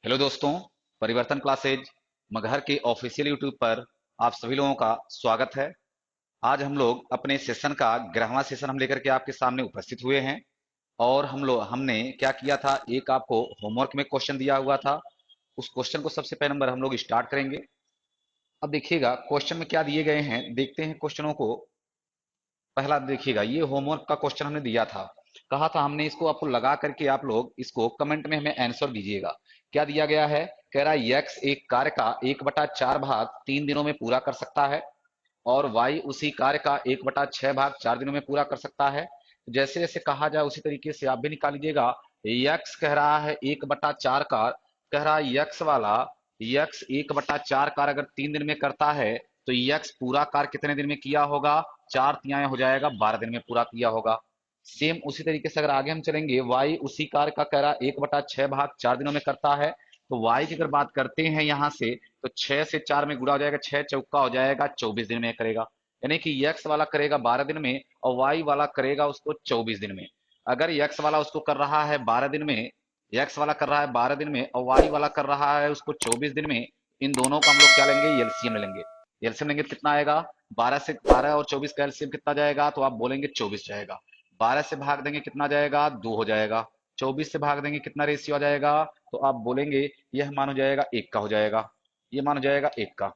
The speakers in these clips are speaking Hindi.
हेलो दोस्तों। परिवर्तन क्लासेज मगहर के ऑफिशियल यूट्यूब पर आप सभी लोगों का स्वागत है। आज हम लोग अपने सेशन का 11वां सेशन हम लेकर के आपके सामने उपस्थित हुए हैं। और हमने क्या किया था, एक आपको होमवर्क में क्वेश्चन दिया हुआ था। उस क्वेश्चन को सबसे पहले नंबर हम लोग स्टार्ट करेंगे। अब देखिएगा क्वेश्चन में क्या दिए गए हैं, देखते हैं क्वेश्चनों को। पहला देखिएगा, ये होमवर्क का क्वेश्चन हमने दिया था, कहा था हमने इसको आपको लगा करके आप लोग इसको कमेंट में हमें आंसर दीजिएगा। क्या दिया गया है, कह रहा है यक्स एक कार्य का 1/4 भाग 3 दिनों में पूरा कर सकता है और वाई उसी कार्य का 1/6 भाग 4 दिनों में पूरा कर सकता है। तो जैसे जैसे कहा जाए उसी तरीके से आप भी निकाल लीजिएगा। यक्स कह रहा है 1/4 का, कह रहा है यक्स 1/4 कार्य अगर 3 दिन में करता है तो यक्स पूरा कार्य कितने दिन में किया होगा, 4 तिहाई हो जाएगा, 12 दिन में पूरा किया होगा। सेम उसी तरीके से अगर आगे हम चलेंगे, वाई उसी कार्य का कह रहा है 1/6 भाग 4 दिनों में करता है। तो वाई की अगर बात करते हैं यहां से, तो 6 से 4 में गुणा हो जाएगा, 6 चौका हो जाएगा, 24 दिन में करेगा। यानी कि यक्स वाला करेगा 12 दिन में और वाई वाला करेगा उसको 24 दिन में। अगर यक्स वाला उसको कर रहा है 12 दिन में, यक्स वाला कर रहा है 12 दिन में और वाई वाला कर रहा है उसको 24 दिन में, इन दोनों का हम लोग क्या लेंगे, एलसीएम लेंगे। एलसीएम लेंगे तो कितना आएगा, 12 और 24 का एलसीएम कितना जाएगा, तो आप बोलेंगे 24 जाएगा। 12 से भाग देंगे कितना जाएगा, 2 हो जाएगा। 24 से भाग देंगे कितना रेशियो आ जाएगा, तो आप बोलेंगे यह मान हो जाएगा 1 का हो जाएगा। ये मान हो जाएगा 1 का,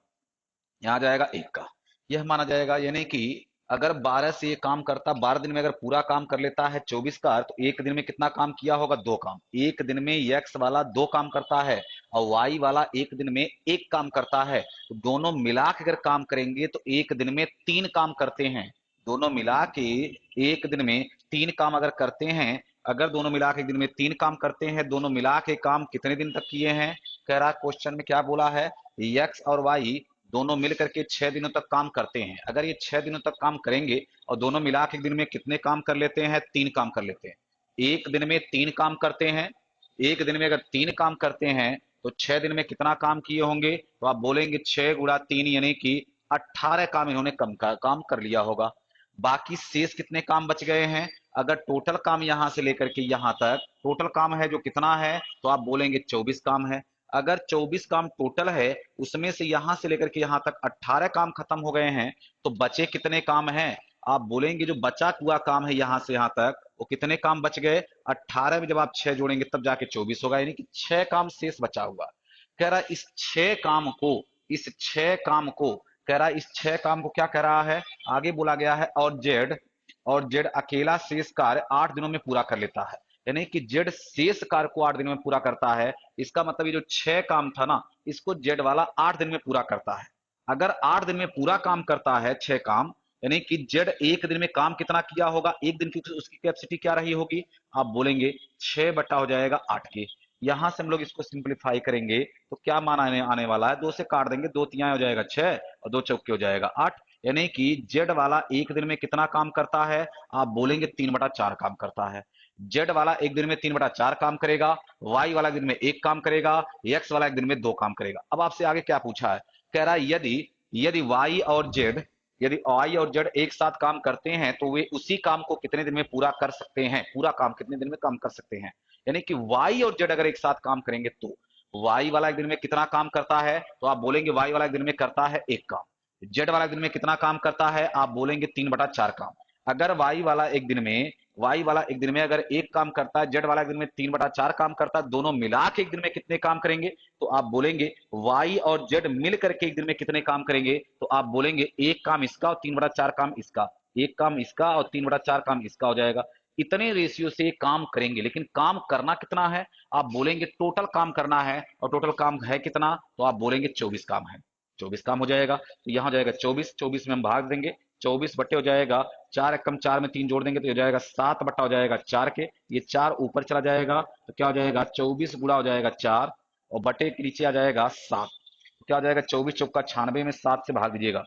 यहाँ जाएगा 1 का, यह माना जाएगा। यानी कि अगर 12 से ये काम करता, 12 दिन में अगर पूरा काम कर लेता है 24 का, तो एक दिन में कितना काम किया होगा, 2 काम। एक दिन में यक्स वाला 2 काम करता है और वाई वाला एक दिन में 1 काम करता है। तो दोनों मिला के अगर काम करेंगे तो एक दिन में 3 काम करते हैं। दोनों मिला के एक दिन में 3 काम अगर करते हैं, अगर दोनों मिला के एक दिन में 3 काम करते हैं, दोनों मिला के काम कितने दिन तक किए हैं, कह रहा क्वेश्चन में क्या बोला है, यक्स और वाई दोनों मिल करके 6 दिनों तक काम करते हैं। अगर ये 6 दिनों तक काम करेंगे और दोनों मिला के एक दिन में कितने काम कर लेते हैं, 3 काम कर लेते हैं। एक दिन में 3 काम करते हैं, एक दिन में अगर 3 काम करते हैं तो 6 दिन में कितना काम किए होंगे, तो आप बोलेंगे 6 × 3 यानी कि 18 काम इन्होंने काम कर लिया होगा। बाकी शेष कितने काम बच गए हैं, अगर टोटल काम यहां से लेकर के यहां तक टोटल काम है जो कितना है, तो आप बोलेंगे 24 काम है। अगर 24 काम टोटल है, उसमें से यहां से लेकर के यहां तक 18 काम खत्म हो गए हैं, तो बचे कितने काम हैं, आप बोलेंगे जो बचा हुआ काम है यहां से यहां तक वो कितने काम बच गए, 18 में जब आप 6 जोड़ेंगे तब जाके 24 होगा, यानी कि 6 काम शेष बचा हुआ। कह रहा इस 6 काम को, इस 6 काम को, कह रहा इस 6 काम को क्या कह रहा है, आगे बोला गया है और जेड अकेला शेष कार्य 8 दिनों में पूरा कर लेता है। यानी कि जेड शेष कार्य को 8 दिन में पूरा करता है। इसका मतलब ये जो 6 काम था ना, इसको जेड वाला 8 दिन में पूरा करता है। अगर 8 दिन में पूरा काम करता है 6 काम, यानी कि जेड एक दिन में काम कितना किया होगा, एक दिन की उसकी कैपेसिटी क्या रही होगी, आप बोलेंगे 6 बटा हो जाएगा 8 के। यहां से हम लोग इसको सिंप्लीफाई करेंगे तो क्या मान आने वाला है, 2 से काट देंगे, 2 तिहाई हो जाएगा 6 और 2 चौके हो जाएगा 8। यानी कि जेड वाला एक दिन में कितना काम करता है, आप बोलेंगे 3/4 काम करता है। जेड वाला एक दिन में 3/4 काम करेगा, वाई वाला एक दिन में 1 काम करेगा, एक्स वाला एक दिन में 2 काम करेगा। अब आपसे आगे क्या पूछा है, कह रहा है यदि यदि वाई और जेड यदि वाई और जेड एक साथ काम करते हैं तो वे उसी काम को कितने दिन में पूरा कर सकते हैं, पूरा काम कितने दिन में काम कर सकते हैं। यानी कि वाई और जेड अगर एक साथ काम करेंगे तो वाई वाला एक दिन में कितना काम करता है, तो आप बोलेंगे वाई वाला एक दिन में करता है 1 काम। जेड वाला एक दिन में कितना काम करता है, आप बोलेंगे 3/4 काम। अगर वाई वाला एक दिन में अगर 1 काम करता है, जेड वाला एक दिन में 3/4 काम करता है, दोनों मिला के एक दिन में कितने काम करेंगे, तो आप बोलेंगे वाई और जेड मिल करके एक दिन में कितने काम करेंगे, तो आप बोलेंगे 1 काम इसका और 3/4 काम इसका, 1 काम इसका और 3/4 काम इसका हो जाएगा। इतने रेशियो से काम करेंगे, लेकिन काम करना कितना है, आप बोलेंगे टोटल काम करना है, और टोटल काम है कितना, तो आप बोलेंगे 24 काम है। 24 काम हो जाएगा, तो यहां हो जाएगा 24, 24 में हम भाग देंगे, 24 बटे हो जाएगा 4 एकम 4 में 3 जोड़ देंगे तो हो जाएगा 7 बटा हो जाएगा 4 के, ये 4 ऊपर चला जाएगा तो क्या हो जाएगा 24 गुणा हो जाएगा 4 और बटे के नीचे आ जाएगा 7। तो क्या हो जाएगा 24 चौका 96 में 7 से भाग दीजिएगा,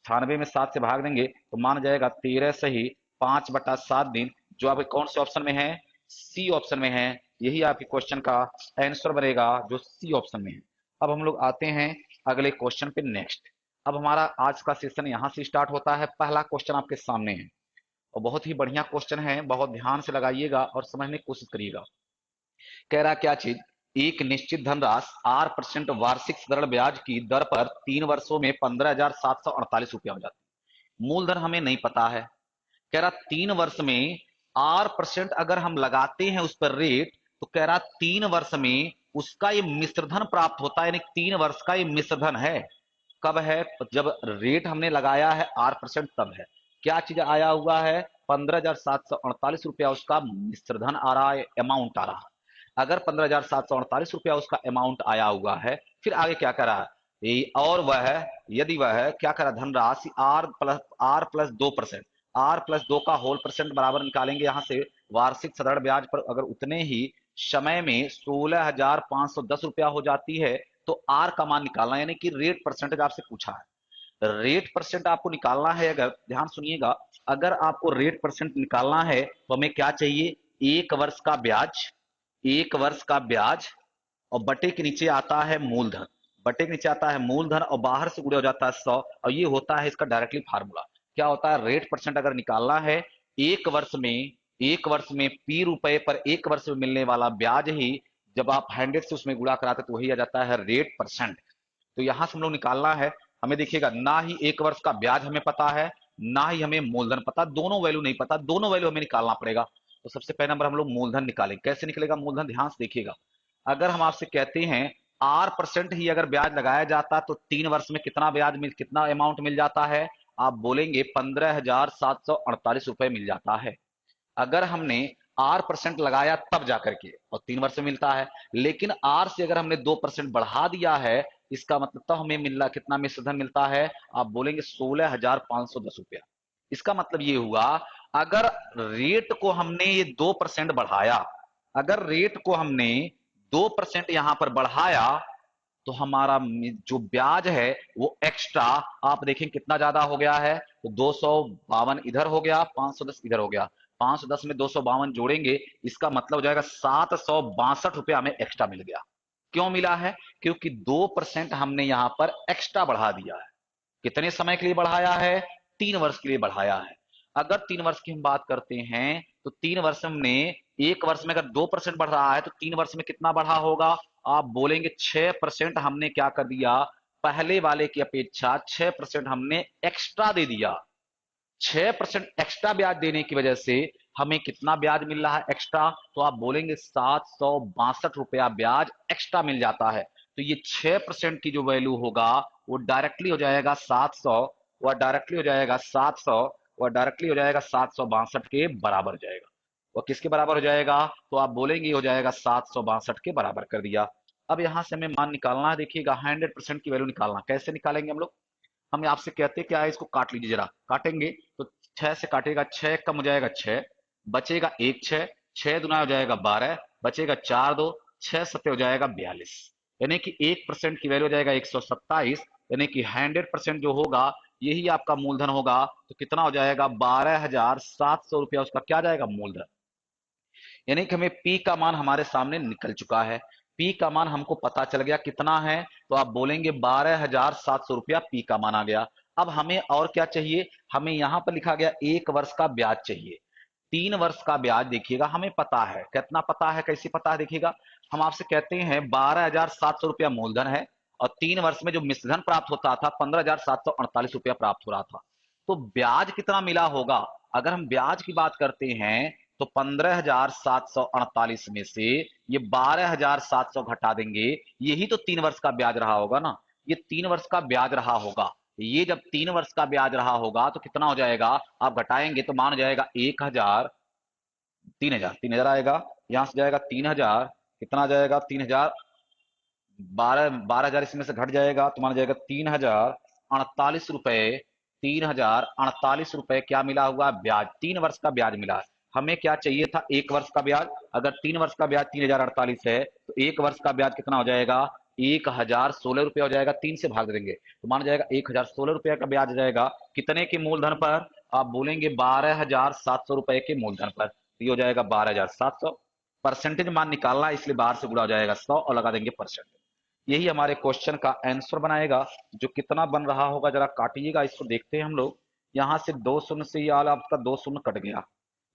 96 में 7 से भाग देंगे तो मान जाएगा 13 सही 5/7 दिन, जो आपके कौन से ऑप्शन में है, सी ऑप्शन में है। यही आपके क्वेश्चन का आंसर बनेगा जो सी ऑप्शन में है। अब हम लोग आते हैं अगले क्वेश्चन पे नेक्स्ट। अब हमारा आज का सेशन यहां से स्टार्ट होता है। पहला क्वेश्चन आपके सामने है और बहुत ही बढ़िया क्वेश्चन है, बहुत ध्यान से लगाइएगा और समझने की कोशिश करिएगा। कह रहा क्या चीज, एक निश्चित धनराशि 8% वार्षिक सरल ब्याज की दर पर 3 वर्षों में 15,748 रुपया हो जाती है। मूलधन हमें नहीं पता है, कह रहा 3 वर्ष में 8% अगर हम लगाते हैं उस पर रेट, तो कह रहा 3 वर्ष में उसका ये मिश्रधन प्राप्त होता है, यानी 3 वर्ष का ये मिश्रधन है। कब है? जब रेट हमने लगाया है 8% तब है। क्या चीज आया हुआ है? 15,748 रुपया उसका मिश्रधन आ रहा है, अमाउंट आ रहा है। अगर 15,748 रुपया उसका अमाउंट आया हुआ है, फिर आगे क्या करा है? और वह यदि वह क्या करा, धनराशि R+2%, R+2 का होल परसेंट बराबर निकालेंगे यहां से वार्षिक साधारण ब्याज पर अगर उतने ही समय में 16,510 रुपया हो जाती है, तो आर का मान निकालना, यानी कि रेट परसेंटेज आपसे पूछा है। रेट परसेंट आपको निकालना है, अगर ध्यान सुनिएगा, अगर आपको रेट परसेंट निकालना है तो हमें क्या चाहिए? 1 वर्ष का ब्याज, 1 वर्ष का ब्याज, और बटे के नीचे आता है मूलधन, बटे के नीचे आता है मूलधन, और बाहर से गुणा हो जाता है 100, और ये होता है इसका डायरेक्टली फार्मूला। क्या होता है? रेट परसेंट अगर निकालना है, एक वर्ष में एक वर्ष में पी रुपए पर एक वर्ष में मिलने वाला ब्याज ही जब आप 100 से उसमें गुणा कराते तो वही आ जाता है रेट परसेंट। तो यहां से हम लोग निकालना है, हमें देखिएगा ना ही 1 वर्ष का ब्याज हमें पता है, ना ही हमें मूलधन पता, दोनों वैल्यू नहीं पता, दोनों वैल्यू हमें निकालना पड़ेगा। तो सबसे पहले नंबर हम लोग मूलधन निकालेंगे। कैसे निकलेगा मूलधन? ध्यान से देखिएगा, अगर हम आपसे कहते हैं R% ही अगर ब्याज लगाया जाता तो 3 वर्ष में कितना ब्याज मिल, कितना अमाउंट मिल जाता है? आप बोलेंगे 15,748 रुपए मिल जाता है। अगर हमने R% लगाया तब जाकर के, और 3 वर्ष में मिलता है। लेकिन R से अगर हमने 2% बढ़ा दिया है, इसका मतलब तब हमें मिल रहा कितना मिश्रधन मिलता है? आप बोलेंगे 16,510 रुपया। इसका मतलब ये हुआ, अगर रेट को हमने ये 2% बढ़ाया, अगर रेट को हमने 2% यहां पर बढ़ाया, तो हमारा जो ब्याज है वो एक्स्ट्रा आप देखें कितना ज्यादा हो गया है। तो 252 इधर हो गया, 510 इधर हो गया, 510 में 252 जोड़ेंगे, इसका मतलब हो जाएगा 762 रुपया हमें एक्स्ट्रा मिल गया। क्यों मिला है? क्योंकि 2% हमने यहां पर एक्स्ट्रा बढ़ा दिया है। कितने समय के लिए बढ़ाया है? 3 वर्ष के लिए बढ़ाया है। अगर 3 वर्ष की हम बात करते हैं, तो 3 वर्ष में, एक वर्ष में अगर 2% बढ़ रहा है तो 3 वर्ष में कितना बढ़ा होगा? आप बोलेंगे 6% हमने क्या कर दिया, पहले वाले की अपेक्षा 6% हमने एक्स्ट्रा दे दिया। 6% एक्स्ट्रा ब्याज देने की वजह से हमें कितना ब्याज मिल रहा है एक्स्ट्रा? तो आप बोलेंगे 762 रुपया ब्याज एक्स्ट्रा मिल जाता है। तो ये 6% की जो वैल्यू होगा वो डायरेक्टली हो जाएगा 700, वह डायरेक्टली हो जाएगा 700, वह डायरेक्टली हो जाएगा 762 के बराबर हो जाएगा। वह किसके बराबर हो जाएगा? तो आप बोलेंगे हो जाएगा 762 के बराबर कर दिया। अब यहां से हमें मान निकालना है, देखिएगा 100% की वैल्यू निकालना। कैसे निकालेंगे हम लोग? हम आपसे कहते हैं क्या है, इसको काट लीजिए जरा, काटेंगे तो 6 से काटेगा, 6 कम हो जाएगा 6, बचेगा एक 6, 6 दुना हो जाएगा 12, बचेगा 4 2, 6 सत्ते हो जाएगा 42, यानी कि 1% की वैल्यू हो जाएगा 127, यानी कि 100% जो होगा यही आपका मूलधन होगा। तो कितना हो जाएगा? 12,700 रुपया उसका क्या जाएगा? मूलधन। यानी कि हमें पी का मान हमारे सामने निकल चुका है। पी का मान हमको पता चल गया कितना है, तो आप बोलेंगे 12,700 रुपया पी का मान आ गया। अब हमें और क्या चाहिए? हमें यहां पर लिखा गया 1 वर्ष का ब्याज चाहिए। 3 वर्ष का ब्याज देखिएगा हमें पता है, कितना पता है, कैसे पता है? देखिएगा, हम आपसे कहते हैं 12,700 रुपया मूलधन है, और 3 वर्ष में जो मिश्रधन प्राप्त होता था 15,748 रुपया प्राप्त हो रहा था। तो ब्याज कितना मिला होगा? अगर हम ब्याज की बात करते हैं तो 15,748 में से ये 12,700 घटा देंगे, यही तो 3 वर्ष का ब्याज रहा होगा ना। ये 3 वर्ष का ब्याज रहा होगा। ये जब 3 वर्ष का ब्याज रहा होगा तो कितना हो जाएगा? आप घटाएंगे तो मान जाएगा 1,000, 3,000, 3,000 आएगा, यहां से जाएगा 3,000, कितना जाएगा? 3,000, 12,000 इसमें से घट जाएगा तो मान जाएगा 3,048 रुपए। 3,048 रुपए क्या मिला हुआ? ब्याज, 3 वर्ष का ब्याज मिला है। हमें क्या चाहिए था? 1 वर्ष का ब्याज। अगर 3 वर्ष का ब्याज 3,048 है तो 1 वर्ष का ब्याज कितना हो जाएगा? 1,016 रुपया हो जाएगा। 3 से भाग देंगे तो मान जाएगा 1,016 रुपया का ब्याज जाएगा। कितने के मूलधन पर? आप बोलेंगे 12,700 रुपए के मूलधन पर। ये हो जाएगा 12,700। परसेंटेज मान निकालना है, इसलिए बाहर से गुणा हो जाएगा 100 और लगा देंगे परसेंट। यही हमारे क्वेश्चन का आंसर बनाएगा। जो कितना बन रहा होगा जरा काटिएगा, इसको देखते हैं हम लोग। यहां से 2 शून्य से ये आपका 2 शून्य कट गया,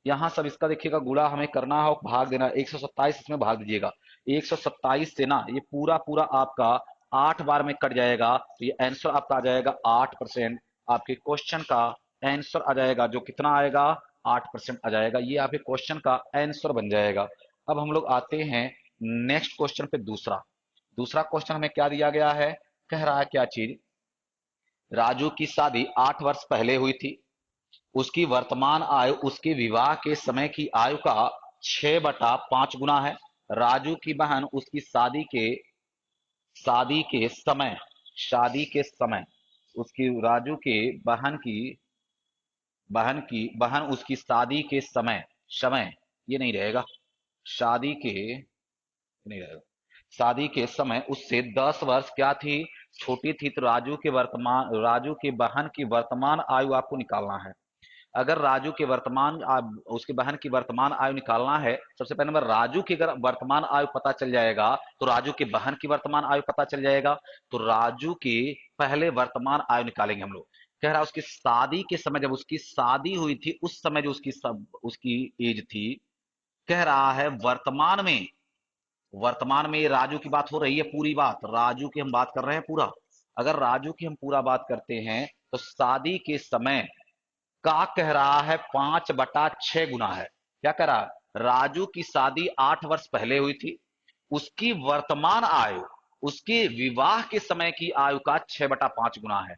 यहाँ सब इसका देखिएगा गुणा हमें करना है और भाग देना, 127 इसमें भाग दीजिएगा। 127 से ना ये पूरा पूरा आपका 8 बार में कट जाएगा, तो ये आंसर आपका आ जाएगा 8%। आपके क्वेश्चन का आंसर आ जाएगा जो कितना आएगा, 8% आ जाएगा। ये आपके क्वेश्चन का आंसर बन जाएगा। अब हम लोग आते हैं नेक्स्ट क्वेश्चन पे। दूसरा दूसरा क्वेश्चन हमें क्या दिया गया है, कह रहा है क्या चीज, राजू की शादी 8 वर्ष पहले हुई थी। उसकी वर्तमान आयु उसके विवाह के समय की आयु का 6/5 गुना है। राजू की बहन उसकी शादी के समय उसकी राजू के बहन उसकी शादी के समय ये नहीं रहेगा, शादी के नहीं रहेगा, शादी के समय उससे 10 वर्ष क्या थी, छोटी थी। तो राजू के बहन की वर्तमान आयु आपको निकालना है। अगर राजू के उसके बहन की वर्तमान आयु निकालना है, सबसे पहले नंबर राजू की अगर वर्तमान आयु पता चल जाएगा तो राजू के बहन की वर्तमान आयु पता चल जाएगा। तो राजू की पहले वर्तमान आयु निकालेंगे हम लोग। कह रहा है उसकी शादी के समय, जब उसकी शादी हुई थी उस समय जो उसकी एज थी, कह रहा है वर्तमान में ये राजू की बात हो रही है, पूरी बात राजू की हम बात कर रहे हैं पूरा। अगर राजू की हम पूरा बात करते हैं तो शादी के समय का कह रहा है 5/6 गुना है। क्या कह रहा है, राजू की शादी 8 वर्ष पहले हुई थी। उसकी वर्तमान आयु उसके विवाह के समय की आयु का 6/5 गुना है।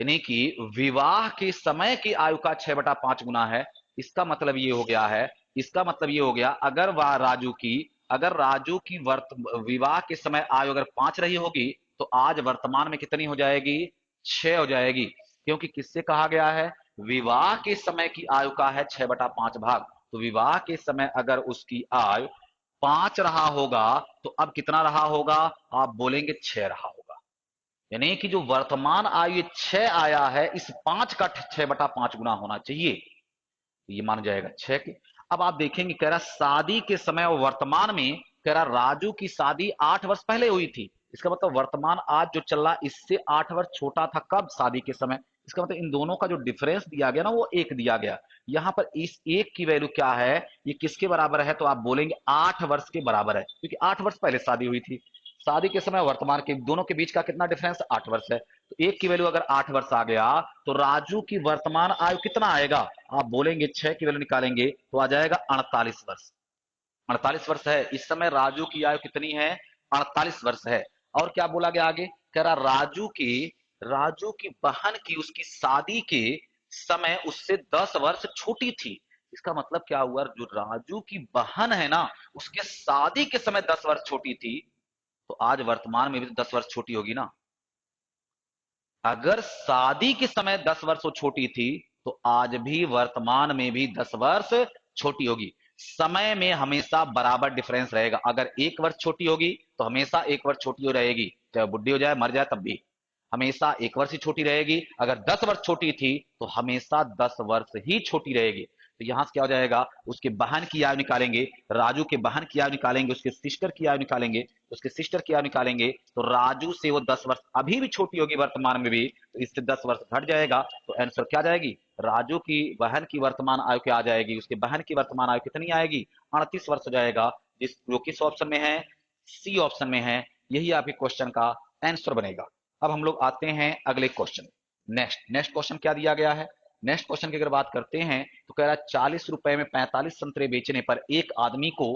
यानी कि विवाह के समय की आयु का 6/5 गुना है। इसका मतलब ये हो गया है, इसका मतलब ये हो गया, अगर राजू की विवाह के समय आयु अगर 5 रही होगी तो आज वर्तमान में कितनी हो जाएगी, 6 हो जाएगी। क्योंकि किससे कहा गया है, विवाह के समय की आयु का है 6/5 भाग। तो विवाह के समय अगर उसकी आयु 5 रहा होगा तो अब कितना रहा होगा, आप बोलेंगे 6 रहा होगा। यानी कि जो वर्तमान आयु 6 आया है, इस 5 का 6/5 गुना होना चाहिए, तो ये मान जाएगा 6 के। अब आप देखेंगे, कह रहा शादी के समय और वर्तमान में, कह रहा राजू की शादी 8 वर्ष पहले हुई थी। इसका मतलब वर्तमान आज जो चल रहा इससे 8 वर्ष छोटा था कब, शादी के समय। इसका मतलब इन दोनों का जो डिफरेंस दिया गया ना वो 1 दिया गया। यहां पर इस 1 की वैल्यू क्या है, ये किसके बराबर है, तो आप बोलेंगे 8 वर्ष के बराबर है, क्योंकि 8 वर्ष पहले शादी हुई थी। शादी के समय वर्तमान के दोनों के बीच का कितना डिफरेंस, 8 वर्ष है। तो 1 की वैल्यू अगर 8 वर्ष आ गया तो राजू की वर्तमान आयु कितना आएगा, आप बोलेंगे 6 की वैल्यू निकालेंगे तो आ जाएगा 48 वर्ष। 48 वर्ष है इस समय राजू की आयु कितनी है, 48 वर्ष है। और क्या बोला गया आगे, कह रहा राजू की बहन की उसकी शादी के समय उससे 10 वर्ष छोटी थी। इसका मतलब क्या हुआ, जो राजू की बहन है ना उसके शादी के समय 10 वर्ष छोटी थी, तो आज वर्तमान में भी तो 10 वर्ष छोटी होगी ना। अगर शादी के समय 10 वर्ष वो छोटी थी तो आज भी वर्तमान में भी 10 वर्ष छोटी होगी। समय में हमेशा बराबर डिफरेंस रहेगा। अगर 1 वर्ष छोटी होगी तो हमेशा 1 वर्ष छोटी हो रहेगी, चाहे बुढ़ी हो जाए मर जाए तब भी हमेशा 1 वर्ष ही छोटी रहेगी। अगर 10 वर्ष छोटी थी तो हमेशा 10 वर्ष ही छोटी रहेगी। तो यहां से क्या हो जाएगा, उसके बहन की आयु निकालेंगे, राजू के बहन की आयु निकालेंगे, उसके सिस्टर की आयु निकालेंगे, उसके सिस्टर की आयु निकालेंगे तो राजू से वो 10 वर्ष अभी भी छोटी होगी वर्तमान में भी, तो इससे 10 वर्ष घट जाएगा। तो आंसर क्या जाएगी, राजू की बहन की वर्तमान आयु क्या आ जाएगी, उसके बहन की वर्तमान आयु कितनी आएगी, 38 वर्ष हो जाएगा। जो किस ऑप्शन में है, सी ऑप्शन में है। यही आपके क्वेश्चन का आंसर बनेगा। अब हम लोग आते हैं अगले क्वेश्चन। नेक्स्ट क्वेश्चन क्या दिया गया है, नेक्स्ट क्वेश्चन की अगर बात करते हैं तो कह रहा है 40 रुपए में 45 संतरे बेचने पर एक आदमी को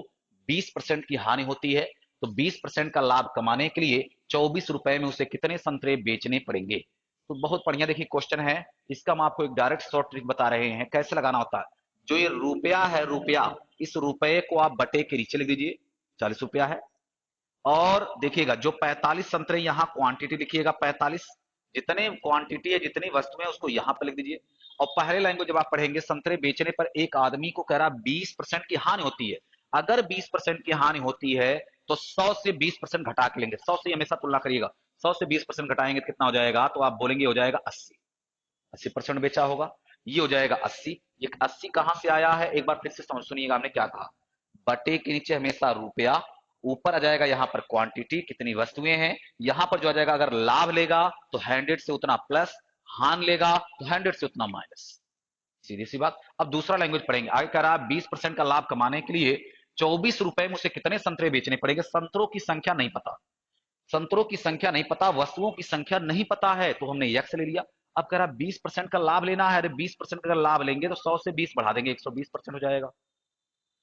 20% की हानि होती है। तो 20% का लाभ कमाने के लिए 24 रुपए में उसे कितने संतरे बेचने पड़ेंगे। तो बहुत बढ़िया देखिए क्वेश्चन है। इसका हम आपको एक डायरेक्ट शॉर्ट ट्रिक बता रहे हैं कैसे लगाना होता है। जो ये रुपया है, रुपया, इस रुपये को आप बटे के नीचे लिख दीजिए, 40 रुपया है। और देखिएगा जो 45 संतरे, यहां क्वांटिटी लिखिएगा 45, जितने क्वांटिटी है जितनी वस्तु है उसको यहां पर लिख दीजिए। और पहले लाइन को जब आप पढ़ेंगे, संतरे बेचने पर एक आदमी को कह रहा 20% की हानि होती है। अगर 20% की हानि होती है तो 100 से 20% घटा के लेंगे, 100 से हमेशा तुलना करिएगा, 100 से 20% घटाएंगे तो कितना हो जाएगा, तो आप बोलेंगे हो जाएगा 80। 80% बेचा होगा, ये हो जाएगा 80। ये 80 कहां से आया है, एक बार फिर से समझ सुनिएगा हमने क्या कहा। बटे के नीचे हमेशा रुपया, ऊपर आ जाएगा यहाँ पर क्वांटिटी कितनी वस्तुएं हैं, यहां पर जो आ जाएगा अगर लाभ लेगा तो 100 से उतना प्लस, हान लेगा तो 100 से उतना माइनस। सीधी सी बात। अब दूसरा लैंग्वेज पढ़ेंगे, आगे कह रहा है 20% का लाभ कमाने के लिए 24 रुपए में उसे कितने संतरे बेचने पड़ेंगे। संतरों की संख्या नहीं पता, संतरों की संख्या नहीं पता, वस्तुओं की संख्या नहीं पता है, तो हमने यक्स ले लिया। अब कह रहा 20% का लाभ लेना है, अरे 20% का लाभ लेंगे तो 100 से 20 बढ़ा देंगे, 120% हो जाएगा।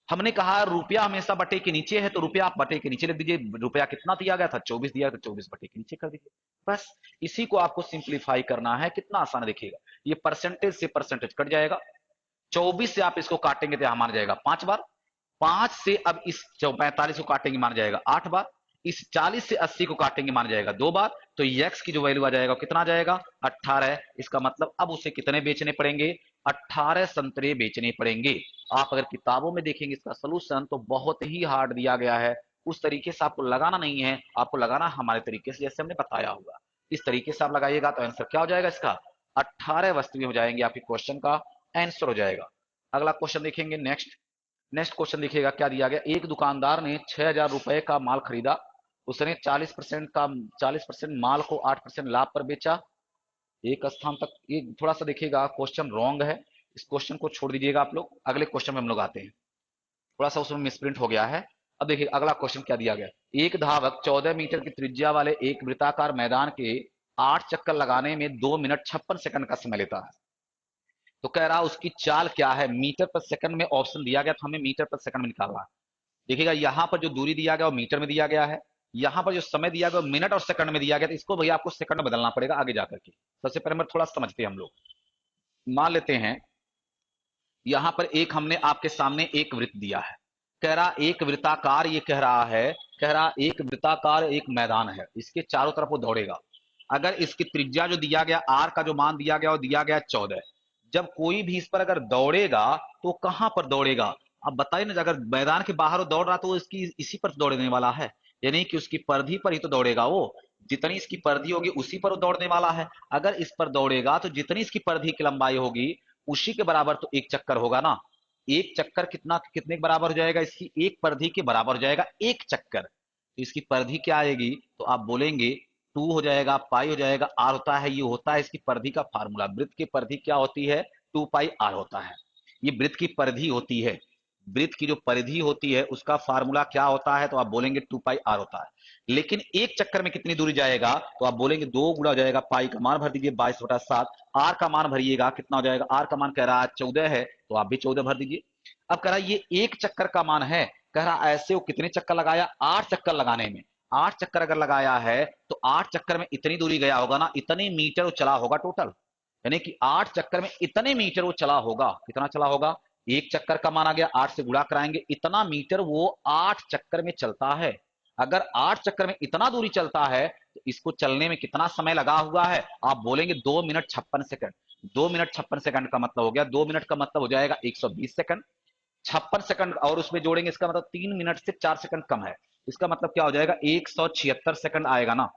हमने कहा रुपया हमेशा बटे के नीचे है, तो रुपया आप बटे के नीचे लिख दीजिए। रुपया कितना दिया गया था, 24 दिया, तो 24 बटे के नीचे कर दीजिए। बस इसी को आपको सिंप्लीफाई करना है, कितना आसान है देखिएगा। ये परसेंटेज से परसेंटेज कट जाएगा, 24 से आप इसको काटेंगे तो यहां मान जाएगा 5 बार, 5 से अब इस 45 को काटेंगे मान जाएगा 8 बार, इस 40 से 80 को काटेंगे मान जाएगा 2 बार, तो यक्स की जो वैल्यू आ जाएगा कितना आ जाएगा 18। इसका मतलब अब उसे कितने बेचने पड़ेंगे, 18 संतरे बेचने पड़ेंगे। आप अगर किताबों में देखेंगे इसका सोल्यूशन तो बहुत ही हार्ड दिया गया है, उस तरीके से आपको लगाना नहीं है, आपको लगाना हमारे तरीके से जैसे हमने बताया होगा। इस तरीके से आप लगाइएगा तो आंसर क्या हो जाएगा इसका, 18 वस्तुएं हो जाएंगी, आपके क्वेश्चन का आंसर हो जाएगा। अगला क्वेश्चन देखेंगे, नेक्स्ट नेक्स्ट क्वेश्चन देखिएगा क्या दिया गया। एक दुकानदार ने 6,000 रुपए का माल खरीदा, उसने 40% माल को 8% लाभ पर बेचा। एक स्थान तक ये थोड़ा सा देखिएगा क्वेश्चन रॉन्ग है, इस क्वेश्चन को छोड़ दीजिएगा आप लोग, अगले क्वेश्चन में हम लोग आते हैं। थोड़ा सा उसमें मिसप्रिंट हो गया है। अब देखिए अगला क्वेश्चन क्या दिया गया। एक धावक 14 मीटर की त्रिज्या वाले एक वृत्ताकार मैदान के 8 चक्कर लगाने में 2 मिनट 56 सेकंड का समय लेता है। तो कह रहा उसकी चाल क्या है, मीटर पर सेकंड में ऑप्शन दिया गया, तो हमें मीटर पर सेकंड में निकालना है। देखिएगा यहाँ पर जो दूरी दिया गया वो मीटर में दिया गया है, यहाँ पर जो समय दिया गया मिनट और सेकंड में दिया गया, तो इसको भैया आपको सेकंड में बदलना पड़ेगा आगे जाकर के। सबसे पहले हम थोड़ा समझते हैं हम लोग, मान लेते हैं यहां पर एक हमने आपके सामने एक वृत्त दिया है, कह रहा एक वृत्ताकार, ये कह रहा है, कह रहा एक वृत्ताकार एक मैदान है, इसके चारों तरफ वो दौड़ेगा। अगर इसकी त्रिज्या जो दिया गया आर का जो मान दिया गया वो दिया गया 14, जब कोई भी इस पर अगर दौड़ेगा तो कहां पर दौड़ेगा। अब बताइए ना, अगर मैदान के बाहर वो दौड़ रहा तो वो इसकी इसी पर दौड़ने वाला है, यानी कि उसकी परिधि पर ही तो दौड़ेगा वो, जितनी इसकी परिधि होगी उसी पर वो दौड़ने वाला है। अगर इस पर दौड़ेगा तो जितनी इसकी परिधि की लंबाई होगी उसी के बराबर तो एक चक्कर होगा ना। एक चक्कर कितना कितने के बराबर हो जाएगा, इसकी एक परिधि के बराबर हो जाएगा एक चक्कर। तो इसकी परिधि क्या आएगी, तो आप बोलेंगे 2 हो जाएगा, पाई हो जाएगा, आर होता है, ये होता है इसकी परिधि का फार्मूला। वृत्त की परिधि क्या होती है, 2 पाई आर होता है, ये वृत्त की परिधि होती है। वृत्त की जो परिधि होती है उसका फार्मूला क्या होता है, तो आप बोलेंगे 2 पाई आर होता है। लेकिन एक चक्कर में कितनी दूरी जाएगा, तो आप बोलेंगे 2 गुणा हो जाएगा, पाई का मान भर दीजिए 22/7, आर का मान भरिएगा, कितना हो जाएगा, आर का मान कह रहा है 14 है, तो आप भी 14 भर दीजिए। अब कह रहा है ये एक चक्कर का मान है, कह रहा ऐसे वो कितने चक्कर लगाया, 8 चक्कर लगाने में, 8 चक्कर अगर लगाया है तो 8 चक्कर में इतनी दूरी गया होगा ना, इतने मीटर वो चला होगा टोटल, यानी कि 8 चक्कर में इतने मीटर वो चला होगा। कितना चला होगा, एक चक्कर का मान आ गया, 8 से गुणा कराएंगे, इतना मीटर वो 8 चक्कर में चलता है। अगर 8 चक्कर में इतना दूरी चलता है तो इसको चलने में कितना समय लगा हुआ है, आप बोलेंगे 2 मिनट 56 सेकंड। 2 मिनट 56 सेकंड का मतलब हो गया, 2 मिनट का मतलब हो जाएगा 120 सेकंड, 56 सेकंड और उसमें जोड़ेंगे, इसका मतलब 3 मिनट से 4 सेकंड कम है, इसका मतलब क्या हो जाएगा 176 सेकंड आएगा ना।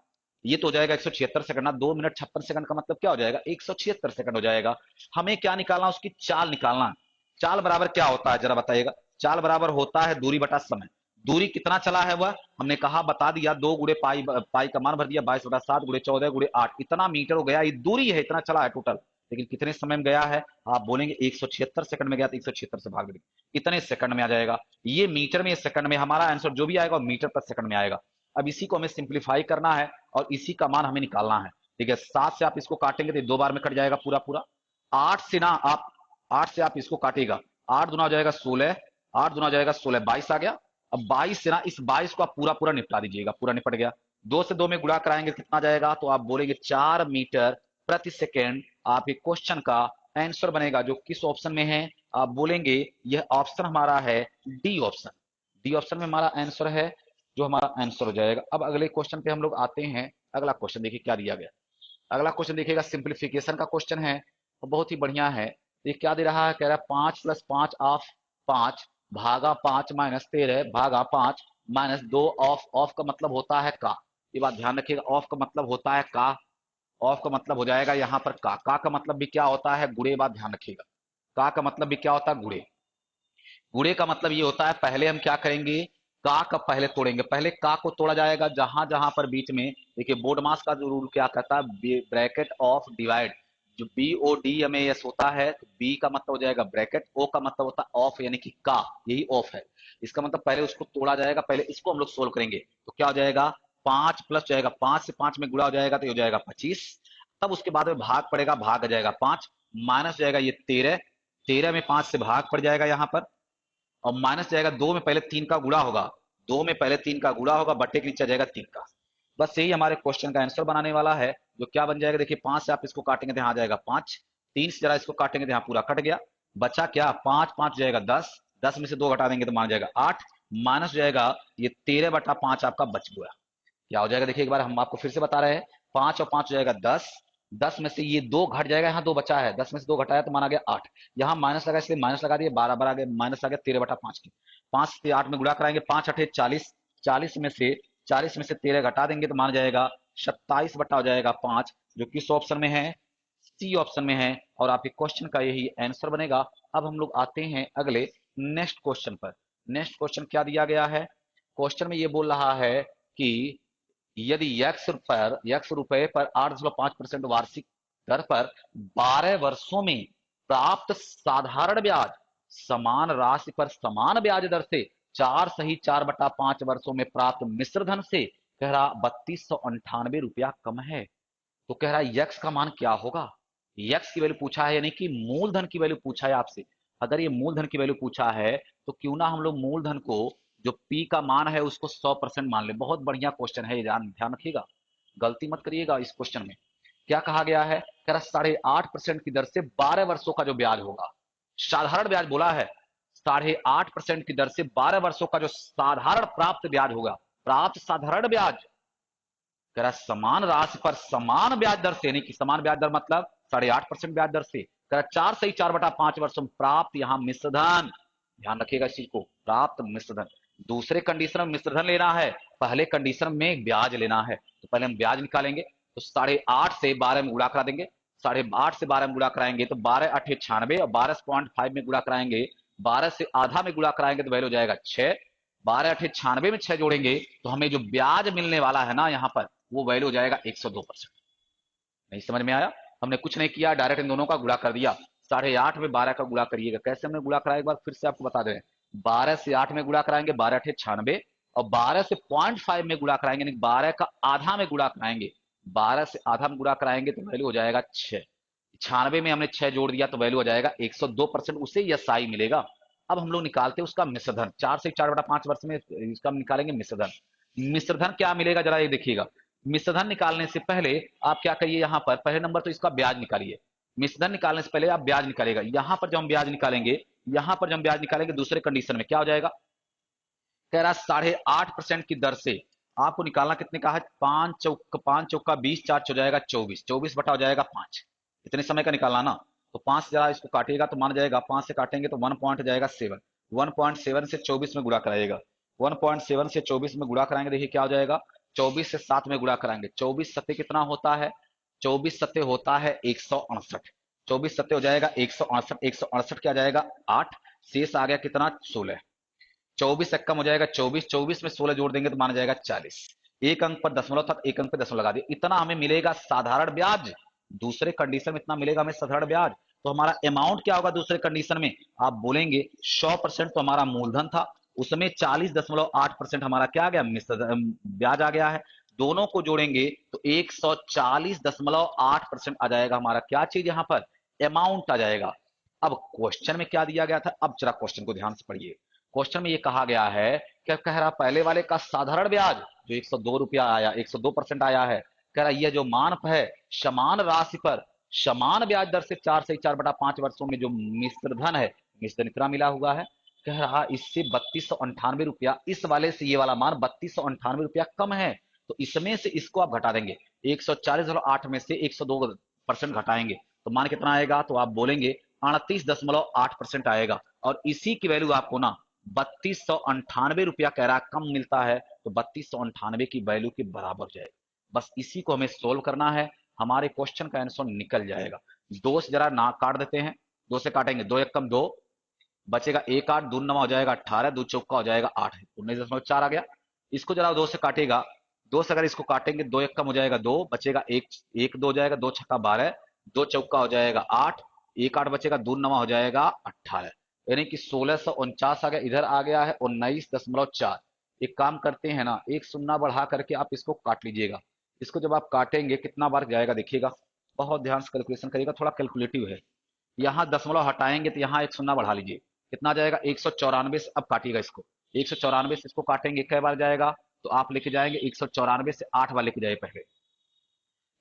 ये तो हो जाएगा 176 सेकंड ना, 2 मिनट 56 सेकंड का मतलब क्या हो जाएगा 176 सेकंड हो जाएगा। हमें क्या निकालना, उसकी चाल निकालना। चाल बराबर क्या होता है जरा बताइएगा, चाल बराबर होता है दूरी बटा समय। दूरी कितना चला है वह हमने कहा बता दिया, 2 गुणे पाई, पाई का मान भर दिया 22/7 गुणे 14 गुणे 8, इतना मीटर हो गया, ये दूरी है, इतना चला है टोटल। लेकिन कितने समय में गया है, आप बोलेंगे 176 सेकंड में गया, तो 176 से भाग देंगे, इतने सेकंड में आ जाएगा। ये मीटर में, सेकंड में, हमारा आंसर जो भी आएगा मीटर पर सेकंड में आएगा। अब इसी को हमें सिंप्लीफाई करना है और इसी का मान हमें निकालना है। ठीक है, 7 से आप इसको काटेंगे तो 2 बार में कट जाएगा पूरा पूरा। 8 से ना आप 8 से आप इसको काटेगा, 8 दुना हो जाएगा 16, 8 दुना हो जाएगा 16, 22 आ गया। अब 22 से ना इस 22 को आप पूरा पूरा निपटा दीजिएगा, पूरा निपट गया। 2 से 2 में गुणा कराएंगे कितना जाएगा, तो आप बोलेंगे 4 मीटर प्रति सेकेंड आपके क्वेश्चन का आंसर बनेगा। जो किस ऑप्शन में है, आप बोलेंगे यह ऑप्शन हमारा है डी ऑप्शन। डी ऑप्शन में हमारा आंसर है, जो हमारा आंसर हो जाएगा। अब अगले क्वेश्चन पे हम लोग आते हैं। अगला क्वेश्चन देखिए क्या दिया गया। अगला क्वेश्चन देखिएगा, सिंप्लीफिकेशन का क्वेश्चन है और बहुत ही बढ़िया है। ये क्या दे रहा है, कह रहा है 5 + 5 ऑफ 5 भागा 5 - 13 भागा 5 - 2 ऑफ का मतलब होता है का। ये बात ध्यान रखिएगा, ऑफ का मतलब होता है का, ऑफ का मतलब हो जाएगा यहाँ पर का मतलब भी क्या होता है गुणे। बात ध्यान रखिएगा, का मतलब भी क्या होता है गुणे। गुणे का मतलब ये होता है, पहले हम क्या करेंगे, का पहले तोड़ेंगे, पहले का को तोड़ा जाएगा जहां जहां पर बीच में, देखिए बोर्ड मास का जो रूल क्या कहता है, ब्रैकेट ऑफ डिवाइड, जो B O D M A S होता है, तो बी का मतलब हो जाएगा ब्रैकेट, ओ का मतलब होता है ऑफ यानी कि का, यही ऑफ है। इसका मतलब पहले उसको तोड़ा जाएगा, पहले इसको हम लोग सोल्व करेंगे। तो क्या हो जाएगा, 5 प्लस जाएगा, 5 से 5 में गुणा हो जाएगा तो हो जाएगा 25। तब उसके बाद में भाग पड़ेगा, भाग आ जाएगा 5, माइनस जाएगा ये 13, 13 में 5 से भाग पड़ जाएगा यहाँ पर, और माइनस जाएगा 2 में पहले 3 का गुणा होगा, 2 में पहले 3 का गुणा होगा, बट्टे के नीचे आ जाएगा 3 का। बस यही हमारे क्वेश्चन का आंसर बनाने वाला है। जो क्या बन जाएगा, देखिए 5 से आप इसको काटेंगे तो यहाँ आ जाएगा 5, 3 से जरा इसको काटेंगे तो यहाँ पूरा कट गया, बचा क्या 5, 5 जाएगा 10, 10 में से 2 घटा देंगे तो मान जाएगा 8, माइनस जाएगा ये 13/5 आपका बच गया। क्या हो जाएगा, देखिए एक बार हम आपको फिर से बता रहे हैं, 5 और 5 हो जाएगा 10, 10 में से ये 2 घट जाएगा, यहाँ 2 बचा है, 10 में से 2 घटाया तो माना गया 8, यहाँ माइनस लगा इसलिए माइनस लगा दिए, 12 आ गया, माइनस आ गया 13/5 की, 5 से 8 में गुणा कराएंगे, 5 8 40, 40 में से 13 घटा देंगे तो मान जाएगा 27 बटा हो जाएगा 5, जो किस ऑप्शन में है, सी ऑप्शन में है, और आपके क्वेश्चन का यही आंसर बनेगा। अब हम लोग आते हैं अगले नेक्स्ट क्वेश्चन पर। नेक्स्ट क्वेश्चन क्या दिया गया है, क्वेश्चन में ये बोल रहा है कि यदि यक्स रुपए पर 8.5% वार्षिक दर पर 12 वर्षों में प्राप्त साधारण ब्याज समान राशि पर समान ब्याज दर से 4 सही 4/5 वर्षों में प्राप्त मिश्र धन से कह रहा 3298 रुपया कम है, तो कह रहा है यक्स का मान क्या होगा। यक्स की वैल्यू पूछा है, यानी कि मूलधन की वैल्यू पूछा है आपसे। अगर ये मूलधन की वैल्यू पूछा है तो क्यों ना हम लोग मूलधन को जो पी का मान है उसको 100% मान ले। बहुत बढ़िया क्वेश्चन है ये, ध्यान रखिएगा, गलती मत करिएगा इस क्वेश्चन में। क्या कहा गया है, कह रहा 8.5% की दर से 12 वर्षों का जो ब्याज होगा, साधारण ब्याज बोला है, 8.5% की दर से 12 वर्षों का जो साधारण प्राप्त ब्याज होगा, प्राप्त साधारण ब्याज, कह रहा समान राशि पर समान ब्याज दर से, नहीं कि समान ब्याज दर मतलब 8.5% ब्याज दर से, कह रहा 4 सही 4/5 वर्षों में प्राप्त यहाँ मिश्रधन, ध्यान रखिएगा इस चीज को, प्राप्त मिश्रधन। दूसरे कंडीशन में मिश्रधन लेना है, पहले कंडीशन में ब्याज लेना है, तो पहले हम ब्याज निकालेंगे, तो 8.5 से 12 में गुणा करा देंगे, 8.5 से 12 में गुणा कराएंगे तो 12 8 96, और 12.5 में गुणा कराएंगे, 12 से आधा में गुणा कराएंगे तो वैल्यू हो जाएगा 6, 12 8 96 में 6 जोड़ेंगे तो हमें जो ब्याज मिलने वाला है ना यहाँ पर, वो वैल्यू हो जाएगा 102%। नहीं समझ में आया, हमने कुछ नहीं किया, डायरेक्ट इन दोनों का गुणा कर दिया। 8.5 में 12 का गुणा करिएगा, कैसे हमने गुणा कराया एक बार फिर से आपको बता दें, 12 से 8 में गुणा कराएंगे 12 8 96, और 12 से 0.5 में गुणा कराएंगे, 12 का आधा में गुणा कराएंगे, 12 से आधा में गुणा कराएंगे तो वैल्यू हो जाएगा 6, 96 में हमने 6 जोड़ दिया तो वैल्यू हो जाएगा 102%, उसे यसाई मिलेगा। अब हम लोग निकालते हैं उसका मिश्रधन, 4 से 4/5 वर्ष में इसका निकालेंगे मिश्रधन। मिश्रधन क्या मिलेगा जरा ये देखिएगा। मिश्रधन निकालने से पहले आप क्या करिए, यहाँ पर पहले नंबर तो इसका ब्याज निकालिए। मिश्रधन निकालने से पहले आप ब्याज निकालेगा, यहाँ पर जब हम ब्याज निकालेंगे, यहाँ पर जब हम ब्याज निकालेंगे दूसरे कंडीशन में क्या हो जाएगा, कह रहा 8.5% की दर से आपको निकालना कितने का है, 5 चौका 20, 4 हो जाएगा 24, 24 बटा हो जाएगा 5, इतने समय का निकालना ना। तो 5 से जरा इसको काटिएगा तो मान जाएगा, 5 से काटेंगे तो 1 पॉइंट जाएगा 7, 1.7 से 24 में गुणा कराइएगा, 1.7 से 24 में गुणा कराएंगे, देखिए क्या हो जाएगा, 24 से 7 में गुणा कराएंगे, 24 सत्ते कितना होता है, 24 सत्ते होता है 168, 24 सत्ते हो जाएगा 168, 168 क्या जाएगा 8, शेष आ गया कितना 16, 24 एक कम हो जाएगा 24, 24 में 16 जोड़ देंगे तो माना जाएगा 40, एक अंक पर दशमलव था, एक अंक पर दशमलव लगा दिया, इतना हमें मिलेगा साधारण ब्याज। दूसरे कंडीशन में इतना मिलेगा हमें साधारण ब्याज। तो हमारा अमाउंट क्या होगा दूसरे कंडीशन में, आप बोलेंगे 100% तो हमारा मूलधन था, उसमें 40.8% हमारा क्या आ गया, ब्याज आ गया है, दोनों को जोड़ेंगे तो 140.8% आ जाएगा हमारा क्या चीज यहाँ पर, अमाउंट आ जाएगा। अब क्वेश्चन में क्या दिया गया था, अब जरा क्वेश्चन को ध्यान से पढ़िए। क्वेश्चन में ये कहा गया है, क्या कह रहा पहले वाले का साधारण ब्याज जो 102 रुपया आया, 102% आया है, कह रहा यह जो मान है समान राशि पर समान ब्याज दर से 4 से 4/5 वर्षों में जो मिश्रधन है, मिश्रधन इतना मिला हुआ है, कह रहा इससे 3298 रुपया, इस वाले से ये वाला मान 3298 रुपया कम है, तो इसमें से इसको आप घटा देंगे, 140.8 में से 102% घटाएंगे तो मान कितना आएगा, तो आप बोलेंगे 38.8% आएगा, और इसी की वैल्यू आपको ना 3298 रुपया कह रहा कम मिलता है, तो 3298 की वैल्यू के बराबर हो जाएगा। बस इसी को हमें सोल्व करना है, हमारे क्वेश्चन का आंसर निकल जाएगा। 2 से जरा ना काट देते हैं, 2 से काटेंगे 2 एक कम 2, बचेगा 1 8, 2 9 हो जाएगा 18, 2 चौका हो जाएगा 8, 19.4 आ गया। इसको जरा 2 से काटेगा, 2 से अगर इसको काटेंगे 2 एक कम हो जाएगा 2, बचेगा 1 1 2 हो जाएगा, 2 छक्का 12, दो चौका हो जाएगा 8, एक 8 बचेगा, दो नवा हो जाएगा 18, यानी कि 1649 आ गया। इधर आ गया है 19.4। एक काम करते हैं ना, एक शून्य बढ़ा करके आप इसको काट लीजिएगा। इसको जब आप काटेंगे कितना बार जाएगा देखिएगा, बहुत ध्यान से कैलकुलेशन करिएगा, थोड़ा कैलकुलेटिव है। यहाँ दशमलव हटाएंगे तो यहाँ एक शून्य बढ़ा लीजिए, कितना जाएगा 194 से। अब काटिएगा इसको, 194 से इसको काटेंगे कई बार जाएगा, तो आप लेके जाएंगे 194 से 8 बार लेके जाए पहले,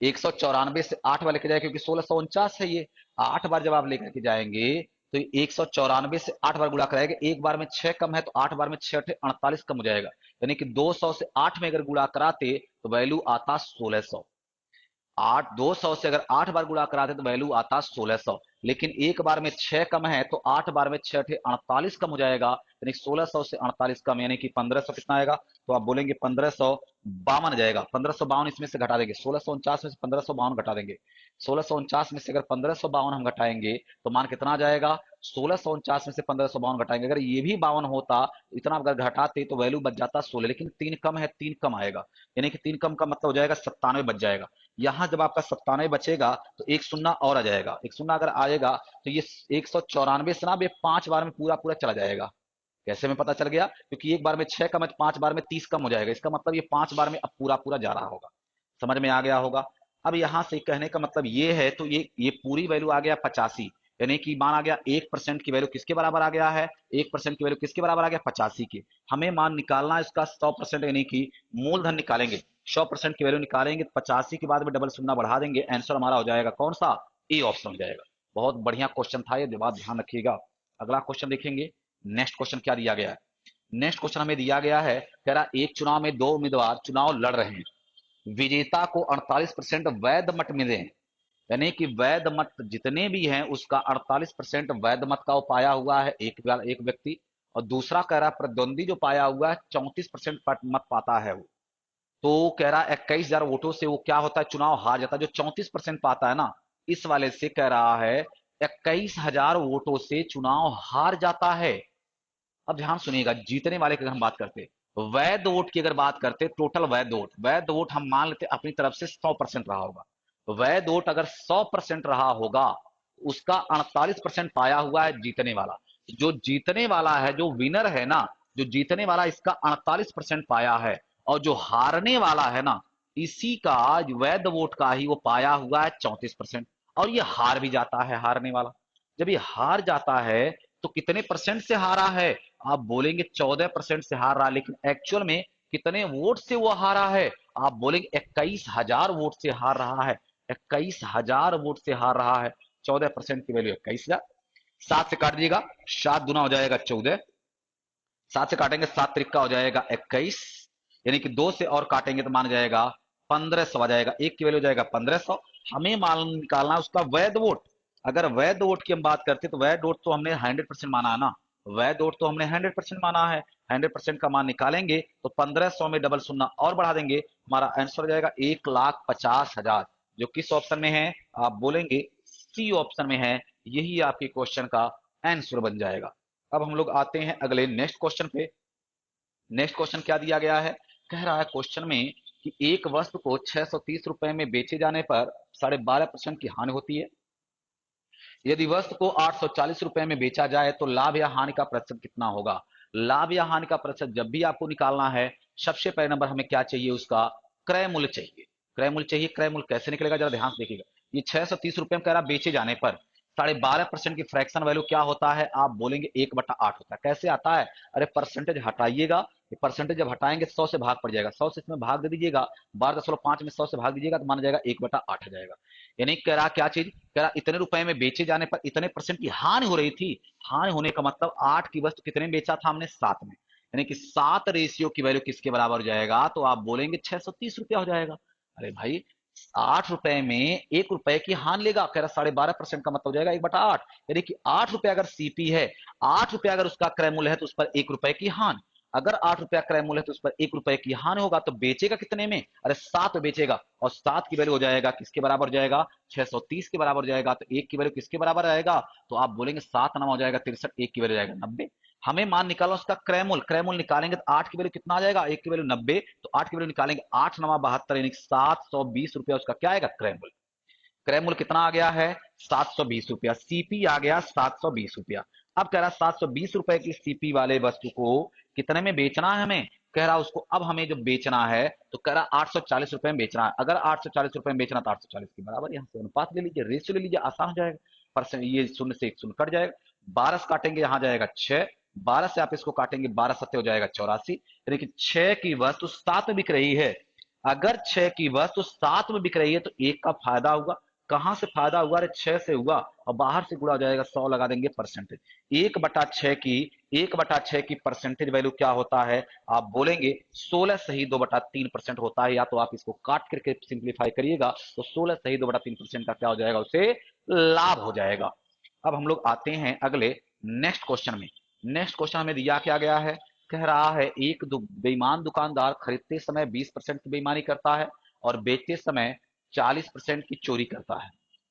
194 से 8 बार लेके जाए, क्योंकि 1649 है ये। 8 बार जब आप लेकर के जाएंगे तो 194 से 8 बार गुणा कराएंगे, एक बार में 6 कम है तो 8 बार में 6 48 कम हो जाएगा, यानी कि 200 से 8 में अगर गुणा कराते तो वैल्यू आता 1600। 200 से अगर 8 बार गुणा कराते तो वैल्यू आता 1600, लेकिन एक बार में 6 कम है तो 8 बार में 6 48 कम हो जाएगा, यानी 1600 से 48 कम यानी कि 1500 कितना आएगा, तो आप बोलेंगे 1552 जाएगा। 1552 इसमें से घटा देंगे, 1649 में से 1552 घटा देंगे, 1649 में से अगर 1552 हम घटाएंगे तो मान कितना आ जाएगा, 1649 में से 1552 घटाएंगे, अगर ये भी 52 होता, इतना अगर घटाते तो वैल्यू बच जाता 16, लेकिन 3 कम है, 3 कम आएगा, यानी कि 3 कम का मतलब हो जाएगा 97 बच जाएगा। यहां जब आपका 97 बचेगा तो एक शून्य और आ जाएगा, एक शून्य अगर आएगा तो ये 194 से ना ये 5 बार में पूरा पूरा चला जाएगा। कैसे में पता चल गया, क्योंकि एक बार में 6 कम है तो 5 बार में 30 कम हो जाएगा, इसका मतलब ये 5 बार में अब पूरा पूरा जा रहा होगा। समझ में आ गया होगा। अब यहां से कहने का मतलब ये है, तो ये पूरी वैल्यू आ गया 85, यानी कि मान आ गया 1% की वैल्यू किसके बराबर आ गया है, 1% की वैल्यू किसके बराबर आ गया, 85 की। हमें मान निकालना है इसका 100%, यानी कि मूलधन निकालेंगे, 100% की वैल्यू निकालेंगे तो 85 के बाद में डबल शून्य बढ़ा देंगे, आंसर हमारा हो जाएगा कौन सा, ए ऑप्शन हो जाएगा। बहुत बढ़िया क्वेश्चन था ये, बात ध्यान रखिएगा। अगला क्वेश्चन देखेंगे, नेक्स्ट क्वेश्चन क्या दिया गया है। नेक्स्ट क्वेश्चन हमें दिया गया है, कह रहा एक चुनाव में दो उम्मीदवार चुनाव लड़ रहे हैं, विजेता को 48% वैध मत मिले हैं, यानी कि वैध मत जितने भी हैं उसका 48% वैध मत का वो पाया हुआ है एक व्यक्ति, और दूसरा कह रहा प्रतिद्वंदी जो पाया हुआ है 34% मत पाता है वो। तो कह रहा 21,000 वोटों से वो क्या होता है, चुनाव हार जाता है। जो 34% पाता है ना, इस वाले से कह रहा है 21,000 वोटों से चुनाव हार जाता है। अब ध्यान सुनिएगा, जीतने वाले की अगर हम बात करते, वैध वोट की अगर बात करते, टोटल वैध वोट हम मान लेते अपनी तरफ से 100% रहा होगा। वैध वोट अगर 100% रहा होगा, उसका 48% पाया हुआ है जीतने वाला। जो जीतने वाला है, जो विनर है ना, जो जीतने वाला इसका 48% पाया है, और जो हारने वाला है ना, इसी का वैध वोट का ही वो पाया हुआ है 34%, और ये हार भी जाता है हारने वाला। जब ये हार जाता है तो कितने परसेंट से हारा है, आप बोलेंगे 14% से हार रहा, लेकिन एक्चुअल में कितने वोट से वो हारा है, आप बोलेंगे 21,000 वोट से हार रहा है। 21,000 वोट से हार रहा है, 14% की वैल्यू 21,000। 7 से काट दीजिएगा, 7 गुना हो जाएगा 14, 7 से काटेंगे 7 त्रिका हो जाएगा 21, यानी कि 2 से और काटेंगे तो मान जाएगा 1500 आ जाएगा, एक की वैल्यू जाएगा 1500। हमें मान निकालना उसका वैध वोट। अगर वैध वोट की हम बात करते तो वैध वोट तो हमने 100% माना है ना, वैध वोट तो हमने 100% माना है, 100% का मान निकालेंगे तो 1500 में डबल शून्य और बढ़ा देंगे, हमारा आंसर हो जाएगा 1,50,000, जो किस ऑप्शन में है, आप बोलेंगे सी ऑप्शन में है। यही आपके क्वेश्चन का आंसर बन जाएगा। अब हम लोग आते हैं अगले नेक्स्ट क्वेश्चन पे। नेक्स्ट क्वेश्चन क्या दिया गया है, कह रहा है क्वेश्चन में कि एक वस्तु को 630 रुपए में बेचे जाने पर 12.5% की हानि होती है। यदि वस्तु को 840 रुपए में बेचा जाए तो लाभ या हानि का प्रतिशत कितना होगा। लाभ या हानि का प्रतिशत जब भी आपको निकालना है, सबसे पहले नंबर हमें क्या चाहिए, उसका क्रय मूल्य चाहिए। क्रय मूल्य चाहिए, क्रय मूल्य कैसे निकलेगा जरा ध्यान से देखिएगा। ये 630 रुपए में कह रहा बेचे जाने पर 12.5% की फ्रैक्शन वैल्यू क्या होता है, आप बोलेंगे 1/8 होता है। कैसे आता है, अरे परसेंटेज हटाइएगा, ये परसेंटेज जब हटाएंगे 100 से भाग पड़ जाएगा, 100 से इसमें भाग दे दीजिएगा, 12.5 में 100 से भाग दीजिएगा तो माना जाएगा 1/8 आ जाएगा। यानी कह रहा क्या चीज, कह रहा इतने रुपए में बेचे जाने पर इतने परसेंट की हानि हो रही थी। हानि होने का मतलब 8 की वस्तु कितने में बेचा था हमने, 7 में, यानी कि 7 रेशियो की वैल्यू किसके बराबर हो जाएगा, तो आप बोलेंगे 630 रुपया हो जाएगा। अरे भाई 8 रुपए में 1 रुपए की हानि लेगा, कह रहा 12.5% का मतलब हो जाएगा 1/8, यानी कि 8 रुपए अगर सीपी है, 8 रुपए अगर उसका क्रय मूल्य है तो उस पर 1 रुपए की हानि। अगर 8 रुपया क्रय मूल्य है तो उस पर 1 रुपए की हानि होगा, तो बेचेगा कितने में, अरे 7 बेचेगा, और 7 की वैल्यू हो जाएगा किसके बराबर हो जाएगा, 630 के बराबर हो जाएगा। तो 1 की वैल्यू किसके बराबर आएगा, तो आप बोलेंगे 7 9 हो जाएगा 63, 1 की वैल्यू जाएगा 90। हमें मान निकालना उसका क्रय मूल्य, क्रय मूल्य निकालेंगे तो 8 की वैल्यू कितना आ जाएगा, 1 की वैल्यू 90, तो 8 की वैल्यू निकालेंगे 8 9 72, यानी 720 रुपया उसका क्या आएगा क्रय मूल्य। क्रय मूल्य कितना आ गया है 720 रुपया, सीपी आ गया 720 रुपया। अब कह रहा 720 रुपए की सीपी वाले वस्तु को कितने में बेचना है हमें, कह रहा उसको अब हमें जो बेचना है तो कह रहा 840 रुपए में बेचना है। अगर 840 रुपए में बेचना तो 840 के बराबर यहाँ से अनुपात ले लीजिए, रेशियो ले लीजिए, आसान हो जाएगा। परसेंट ये शून्य से एक शून्य कट जाएगा, 12 से काटेंगे यहाँ जाएगा 6, 12 से आप इसको काटेंगे 12 सत्ते हो जाएगा 84, यानी कि 6 की वस्तु 7 में बिक रही है। अगर 6 की वस्तु 7 में बिक रही है तो एक का फायदा होगा। कहां से फायदा हुआ, अरे 6 से हुआ, और बाहर से गुणा हो जाएगा, 100 लगा देंगे परसेंटेज। 1/6 की परसेंटेज वैल्यू क्या होता है, आप बोलेंगे 16 सही 2/3% होता है, या तो आप इसको काट करके सिंप्लीफाई करिएगा तो 16 सही 2/3% का क्या हो जाएगा, उसे लाभ हो जाएगा। अब हम लोग आते हैं अगले नेक्स्ट क्वेश्चन में। नेक्स्ट क्वेश्चन हमें दिया क्या गया है, कह रहा है एक बेईमान दुकानदार खरीदते समय 20% की बेईमानी करता है और बेचते समय 40% की चोरी करता है।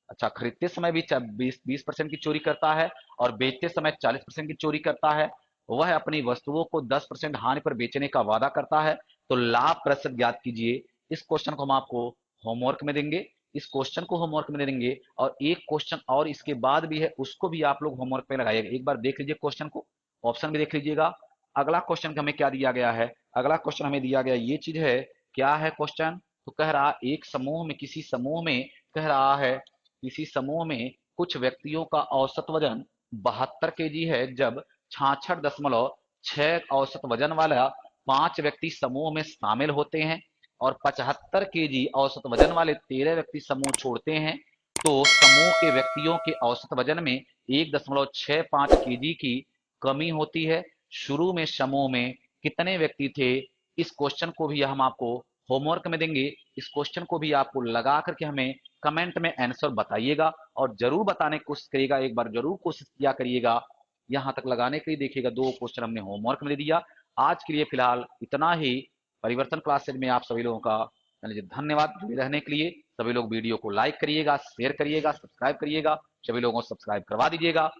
अच्छा, खरीदते समय भी 20% की चोरी करता है और बेचते समय 40% की चोरी करता है। वह अपनी वस्तुओं को 10% हानि पर बेचने का वादा करता है, तो लाभ प्रतिशत ज्ञात कीजिए। इस क्वेश्चन को हम आपको होमवर्क में देंगे, इस क्वेश्चन को होमवर्क में देंगे, और एक क्वेश्चन और इसके बाद भी है, उसको भी आप लोग होमवर्क में लगाइएगा। एक बार देख लीजिए क्वेश्चन को, ऑप्शन भी देख लीजिएगा। अगला क्वेश्चन हमें क्या दिया गया है, अगला क्वेश्चन हमें दिया गया ये चीज है, क्या है क्वेश्चन, तो कह रहा एक समूह में, किसी समूह में, कह रहा है किसी समूह में कुछ व्यक्तियों का औसत वजन 72 केजी है, जब 66.6 औसत वजन वाला 5 व्यक्ति समूह में शामिल होते हैं और 75 केजी औसत वजन वाले 13 व्यक्ति समूह छोड़ते हैं, तो समूह के व्यक्तियों के औसत वजन में 1.65 केजी की कमी होती है। शुरू में समूह में कितने व्यक्ति थे। इस क्वेश्चन को भी हम आपको होमवर्क में देंगे, इस क्वेश्चन को भी आपको लगा करके हमें कमेंट में आंसर बताइएगा, और जरूर बताने की कोशिश करिएगा, एक बार जरूर कोशिश किया करिएगा। यहां तक लगाने के लिए देखिएगा, 2 क्वेश्चन हमने होमवर्क में दे दिया। आज के लिए फिलहाल इतना ही। परिवर्तन क्लासेज में आप सभी लोगों का धन्यवाद जुड़े रहने के लिए। सभी लोग वीडियो को लाइक करिएगा, शेयर करिएगा, सब्सक्राइब करिएगा, सभी लोगों को सब्सक्राइब करवा दीजिएगा,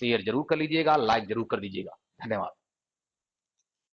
शेयर जरूर कर लीजिएगा, लाइक जरूर कर दीजिएगा। धन्यवाद।